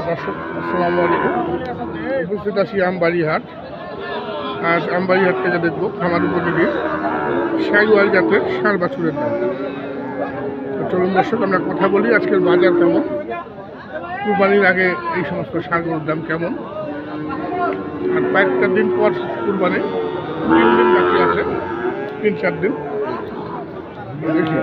দর্শক আসসালামু আলাইকুম। উপস্থিত আছি আমবাড়িহাট। আজ আমবাড়িহাট থেকে দেখবো খামার উপযোগী শাহিওয়াল জাতের ষাঁড় বাছুরের দাম। তো চলুন দর্শক আমরা কথা বলি আজকের বাজার কেমন, কুরবানির আগে এই সমস্ত ষাঁড়গুলোর দাম কেমন, আর কয়েকটা দিন পর কুরবানি, 3 দিন বাকি আছে, 3-4 দিন। দেখি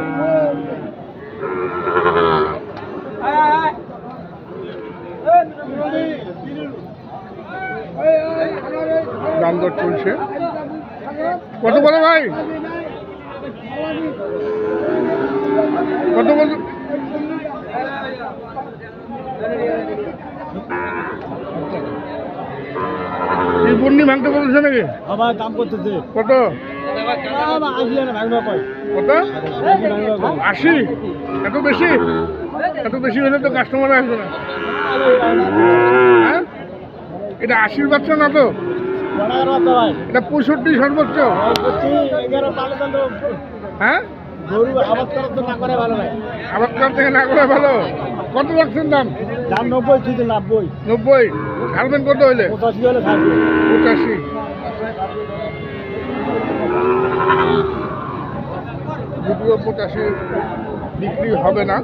দাম দর চলছে। কত বলে ভাই, কত বল? এই বন্যি ভাঙতে বলছে নাকি? আমার দাম করতেছে কত? কত? 80? এত বেশি? এত বেশি হলে তো কাস্টমার আসবে না। হ্যাঁ, এটা 80 বাচ্চা না তো, এটা 65 সর্বোচ্চ। হ্যাঁ, আবাদ করার থেকে না করে ভালো। কত রাখছেন দাম? 90। ছাড়বেন কত হইলে? 85। যদিও 85 বিক্রি হবে না।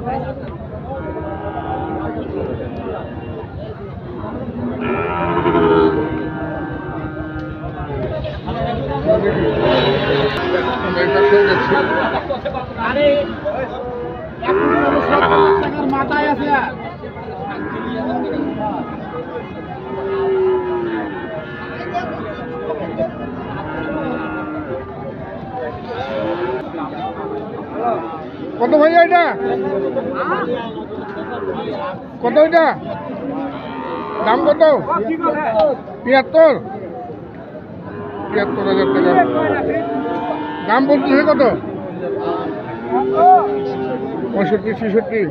মাথায় আছে কত ভাইয়া এটা? কত এটা দাম? কত? 73,000 টাকা দাম বলতেছে। কত? 65-66।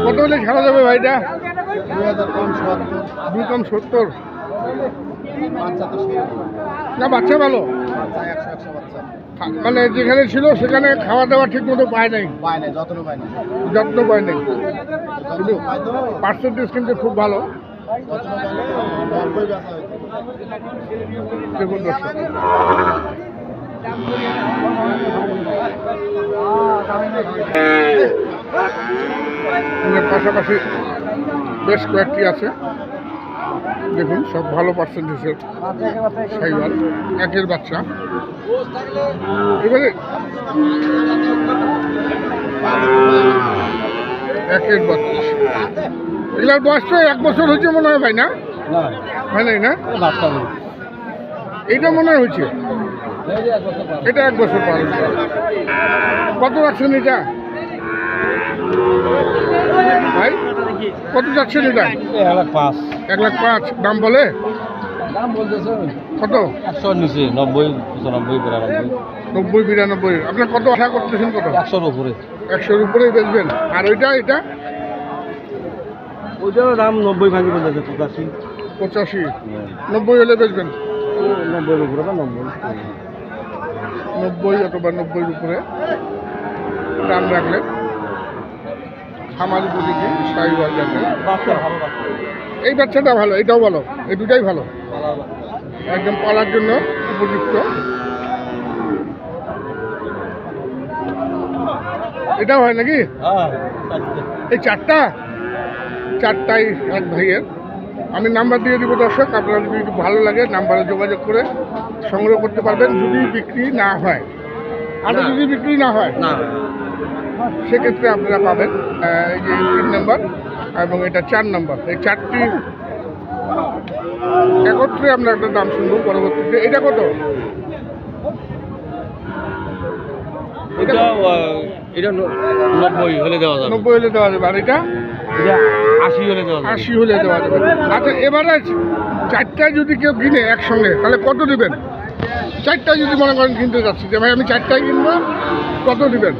কত হলে ছাড়া যাবে ভাইটা? 2 কম 70 না? বাচ্চা ভালো, মানে যেখানে ছিল সেখানে খাওয়া দাওয়া ঠিক মতো পায় নাই, যত্ন পায় নাই, কিন্তু পার্সেন্টেজ কিন্তু খুব ভালো। দেখুন দর্শক, পাশাপাশি বেশ কয়েকটি আছে। দেখুন সব ভালো পার্সেন্টেজের শাহিওয়াল, একের বাচ্চা। এবারে একের বাচ্চা, এগুলার বয়স তো 1 বছর হয়েছে মনে হয় ভাই, না? হয় নাই না? এইটা মনে হয়েছে, এটা 1 বছর পার হয়েছে। কত রাখছেন এটা ভাই? কত যাচ্ছেন এটা? 1,05,000 দাম বলে? কত? 100 নিচে 90, 95, 90-92। আপনার কত আশা করতেছেন? কত? 100 উপরে। 100-র উপরেই বেচবেন। আর ওইটা, এটা ওইটার দাম 90 ভাঙি বলতেছে, 85। 90 হলে বেচবেন? 90 উপরে বা 90 অথবা 90-র উপরে দাম রাখলে খামার উপযোগী শাহিওয়াল জাতের। এই বাচ্চাটা ভালো, এটাও ভালো, এই দুটাই ভালো, একদম পালার জন্য উপযুক্ত। এটাও হয় নাকি? এই চারটাই এক ভাইয়ের। আমি নাম্বার দিয়ে দিব দর্শক, আপনারা যদি একটু ভালো লাগে নাম্বারে যোগাযোগ করে সংগ্রহ করতে পারবেন, যদি বিক্রি না হয়। আর যদি বিক্রি না হয় সেক্ষেত্রে আপনারা পাবেন এই যে 3 নম্বর এবং এটা 4 নম্বর, এই 4টি একত্রে আমরা একটা দাম শুনবো পরবর্তীতে। এটা কত? এটা 90 হলে দেওয়া যাবে। 90 হলে দেওয়া যাবে। আর এটা 80 হলে দেওয়া যাবে। 80 হলে দেওয়া যাবে। আচ্ছা, এবারে 4টায় যদি কেউ কিনে একসঙ্গে, তাহলে কত দিবেন? 4টায় যদি মনে করেন কিনতে যাচ্ছি, যে ভাই আমি 4টায় কিনবো, কত দিবেন?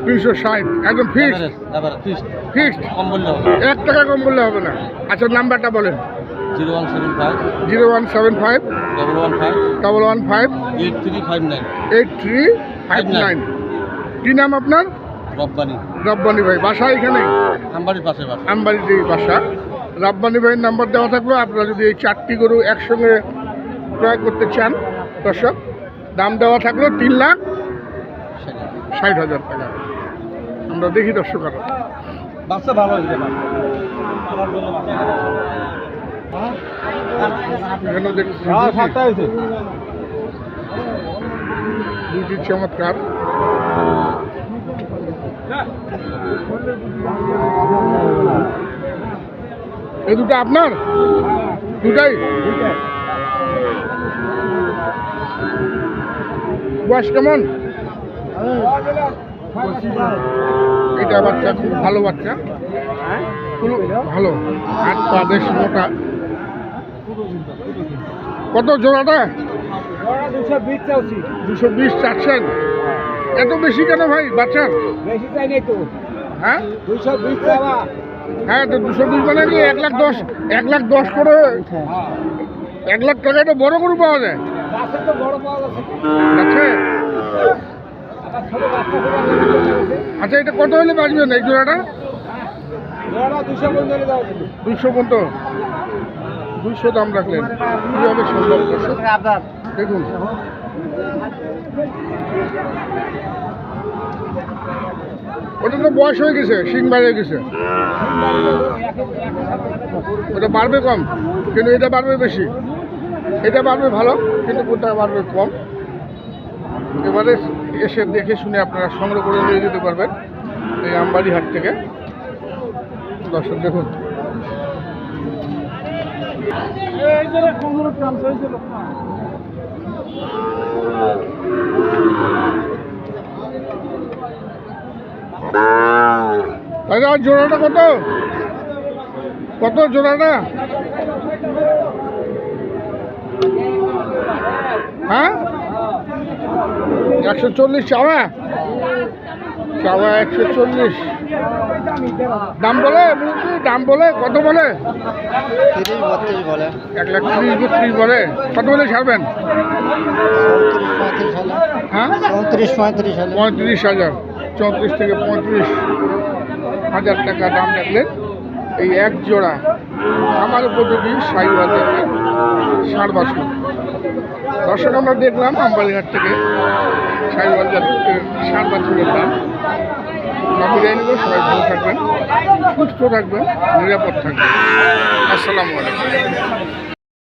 360 একদম ফিক্সড। ফিক্সড, কম বললে হবে, 1 টাকা কম বললে হবে না। আচ্ছা, নাম্বারটা বলেন। 0175 0175 115 115 8359 8359। কি নাম আপনার? রব্বানি রব্বানি ভাই, বাসা এখানে? আমবাড়ির পাশে বাসা। আমবাড়িতেই বাসা। রব্বানি ভাইয়ের নাম্বার দেওয়া থাকলো, আপনারা যদি এই 4টি গরু একসঙ্গে ক্রয় করতে চান দর্শক, দাম দেওয়া থাকলো 3,60,000 টাকা। আমরা দেখি দর্শক আরো বাচ্চা ভালো হয়েছে এখানেও দেখছি হয়েছে। দুটি চমৎকার। এই দুটো আপনার? দুটাই? বয়স কেমন? এটা বাচ্চা খুব ভালো বাচ্চা, খুব ভালো, হাত পা বেশ মোটা। কত জোড়াটা? 220 চাচ্ছেন? এত বেশি কেন ভাই বাচ্চার? বেশি চাই নাই তো, হ্যাঁ 220 টাকা। হ্যাঁ, তো 220 মানে কি 1,10,000 করে? 1 লাখ টাকায় তো বড় গরু পাওয়া যায়। বাচ্চা তো বড় পাওয়া যাচ্ছে, আচ্ছা আবার ছোট বাচ্চা করে আছে। আচ্ছা, এটা কত হলে বাঁচবেন এই জোড়াটা? জোড়া 200 বন্ধনে দাও। 200 পর্যন্ত? 200 দাম রাখলেন, কীভাবে সম্ভব দর্শক? দেখুন ওটা তো বয়স হয়ে গেছে, শিং বাইরে গেছে, ওটা বাড়বে কম, কিন্তু এটা বাড়বে বেশি। এটা বাড়বে ভালো, কিন্তু কোনটা বাড়বে কম। এবারে এসে দেখে শুনে আপনারা সংগ্রহ করে নিয়ে যেতে পারবেন এই আমবাড়ি হাট থেকে। দর্শক দেখুন দাদা, জোড়াটা কত? কত জোড়াটা? হ্যাঁ 140 চাওয়া? চাওয়া 140। দাম বলে দাম বলে কত বলে? 30-32 বলে, 1,30,000-32 বলে। কত বলে ছাড়বেন? 34-35 হলে। হ্যাঁ 34-35 হলে। 35,000, 34 থেকে 35,000 টাকা দাম রাখলেন এই এক জোড়া আমার উপযোগী সাইওয়াল জাতের ষাঁড় বাছুর। দর্শক, আমরা দেখলাম আমবাড়িহাট থেকে সাইওয়াল জাতের ষাঁড় বাছুরের দাম। আমরা বিদায় নেব। সবাই ভালো থাকবেন, সুস্থ থাকবেন, নিরাপদ থাকবেন। আসসালামু আলাইকুম।